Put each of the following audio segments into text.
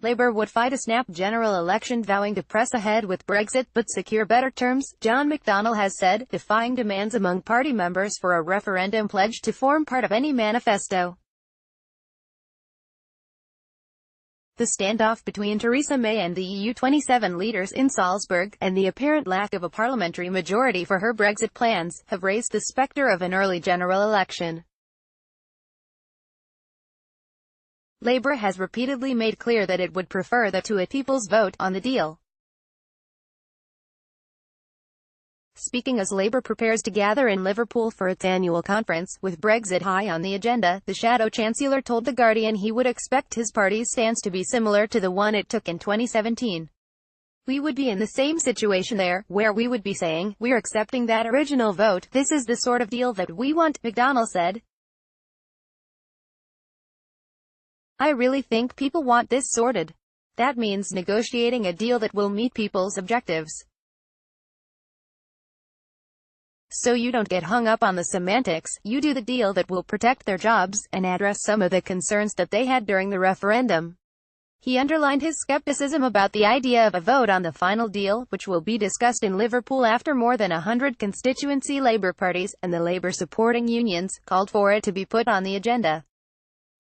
Labour would fight a snap general election, vowing to press ahead with Brexit, but secure better terms, John McDonnell has said, defying demands among party members for a referendum pledge to form part of any manifesto. The standoff between Theresa May and the EU27 leaders in Salzburg, and the apparent lack of a parliamentary majority for her Brexit plans, have raised the spectre of an early general election. Labour has repeatedly made clear that it would prefer to a people's vote on the deal. Speaking as Labour prepares to gather in Liverpool for its annual conference, with Brexit high on the agenda, the Shadow Chancellor told The Guardian he would expect his party's stance to be similar to the one it took in 2017. "We would be in the same situation there, where we would be saying, we're accepting that original vote, this is the sort of deal that we want," McDonnell said. "I really think people want this sorted. That means negotiating a deal that will meet people's objectives. So you don't get hung up on the semantics, you do the deal that will protect their jobs, and address some of the concerns that they had during the referendum." He underlined his skepticism about the idea of a vote on the final deal, which will be discussed in Liverpool after more than 100 constituency Labour parties, and the Labour-supporting unions, called for it to be put on the agenda.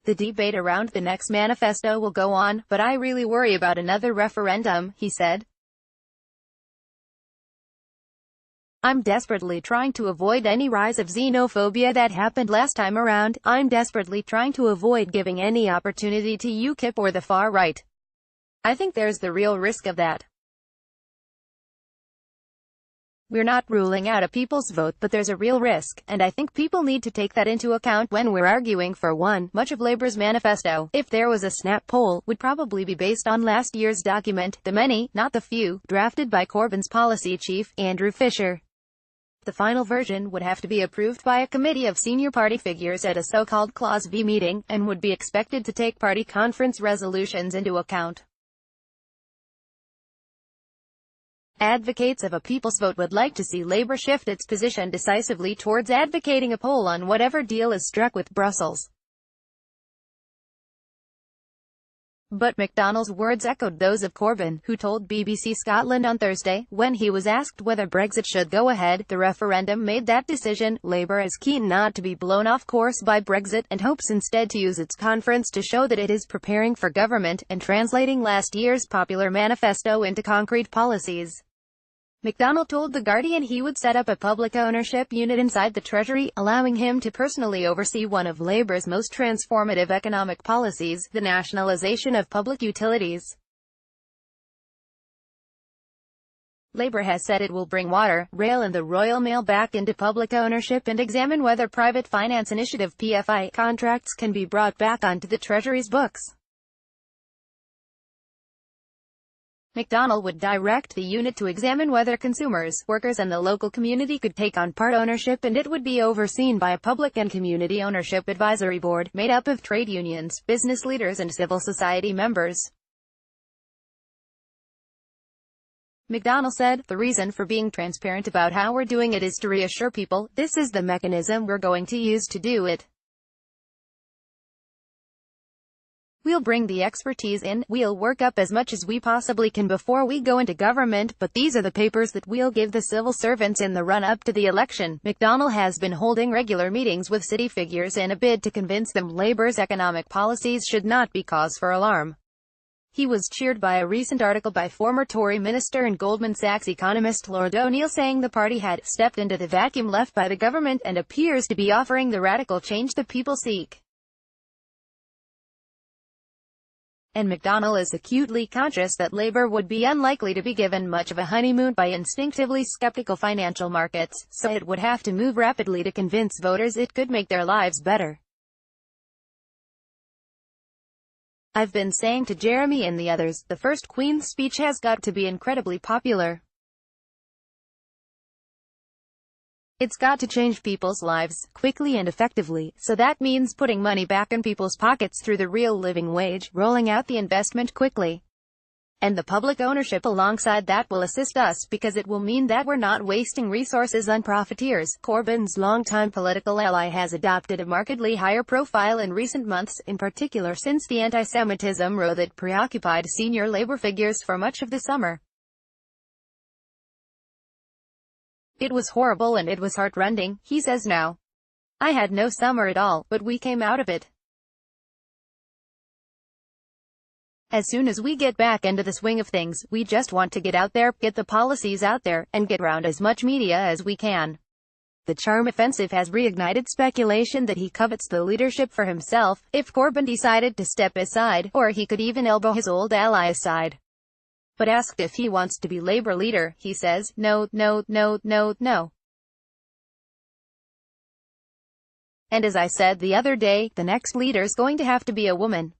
"The debate around the next manifesto will go on, but I really worry about another referendum," he said. "I'm desperately trying to avoid any rise of xenophobia that happened last time around. I'm desperately trying to avoid giving any opportunity to UKIP or the far right. I think there's the real risk of that. We're not ruling out a people's vote, but there's a real risk, and I think people need to take that into account when we're arguing for one." Much of Labour's manifesto, if there was a snap poll, would probably be based on last year's document, the many, not the few, drafted by Corbyn's policy chief, Andrew Fisher. The final version would have to be approved by a committee of senior party figures at a so-called Clause V meeting, and would be expected to take party conference resolutions into account. Advocates of a people's vote would like to see Labour shift its position decisively towards advocating a poll on whatever deal is struck with Brussels. But McDonnell's words echoed those of Corbyn, who told BBC Scotland on Thursday, when he was asked whether Brexit should go ahead, "The referendum made that decision. Labour is keen not to be blown off course by Brexit, and hopes instead to use its conference to show that it is preparing for government, and translating last year's popular manifesto into concrete policies." McDonnell told The Guardian he would set up a public ownership unit inside the Treasury, allowing him to personally oversee one of Labour's most transformative economic policies, the nationalisation of public utilities. Labour has said it will bring water, rail and the Royal Mail back into public ownership and examine whether Private Finance Initiative (PFI) contracts can be brought back onto the Treasury's books. McDonnell would direct the unit to examine whether consumers, workers and the local community could take on part ownership, and it would be overseen by a Public and Community Ownership Advisory Board, made up of trade unions, business leaders and civil society members. McDonnell said, "The reason for being transparent about how we're doing it is to reassure people, this is the mechanism we're going to use to do it. We'll bring the expertise in, we'll work up as much as we possibly can before we go into government, but these are the papers that we'll give the civil servants in the run-up to the election." McDonnell has been holding regular meetings with city figures in a bid to convince them Labour's economic policies should not be cause for alarm. He was cheered by a recent article by former Tory minister and Goldman Sachs economist Lord O'Neill saying the party had stepped into the vacuum left by the government and appears to be offering the radical change the people seek. And McDonnell is acutely conscious that Labour would be unlikely to be given much of a honeymoon by instinctively skeptical financial markets, so it would have to move rapidly to convince voters it could make their lives better. "I've been saying to Jeremy and the others, the first Queen's speech has got to be incredibly popular. It's got to change people's lives, quickly and effectively, so that means putting money back in people's pockets through the real living wage, rolling out the investment quickly. And the public ownership alongside that will assist us because it will mean that we're not wasting resources on profiteers. Corbyn's longtime political ally has adopted a markedly higher profile in recent months, in particular since the anti-Semitism row that preoccupied senior Labour figures for much of the summer. "It was horrible and it was heartrending," he says now. "I had no summer at all, but we came out of it. As soon as we get back into the swing of things, we just want to get out there, get the policies out there, and get around as much media as we can." The charm offensive has reignited speculation that he covets the leadership for himself, if Corbyn decided to step aside, or he could even elbow his old ally aside. But asked if he wants to be Labour leader, he says, no, no, no, no, no. "And as I said the other day, the next leader's going to have to be a woman.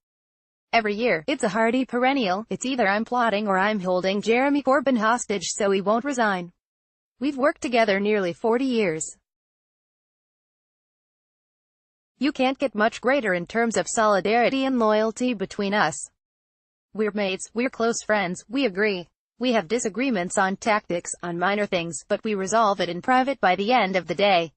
Every year, it's a hardy perennial, it's either I'm plotting or I'm holding Jeremy Corbyn hostage so he won't resign. We've worked together nearly 40 years. You can't get much greater in terms of solidarity and loyalty between us. We're mates, we're close friends, we agree. We have disagreements on tactics, on minor things, but we resolve it in private by the end of the day.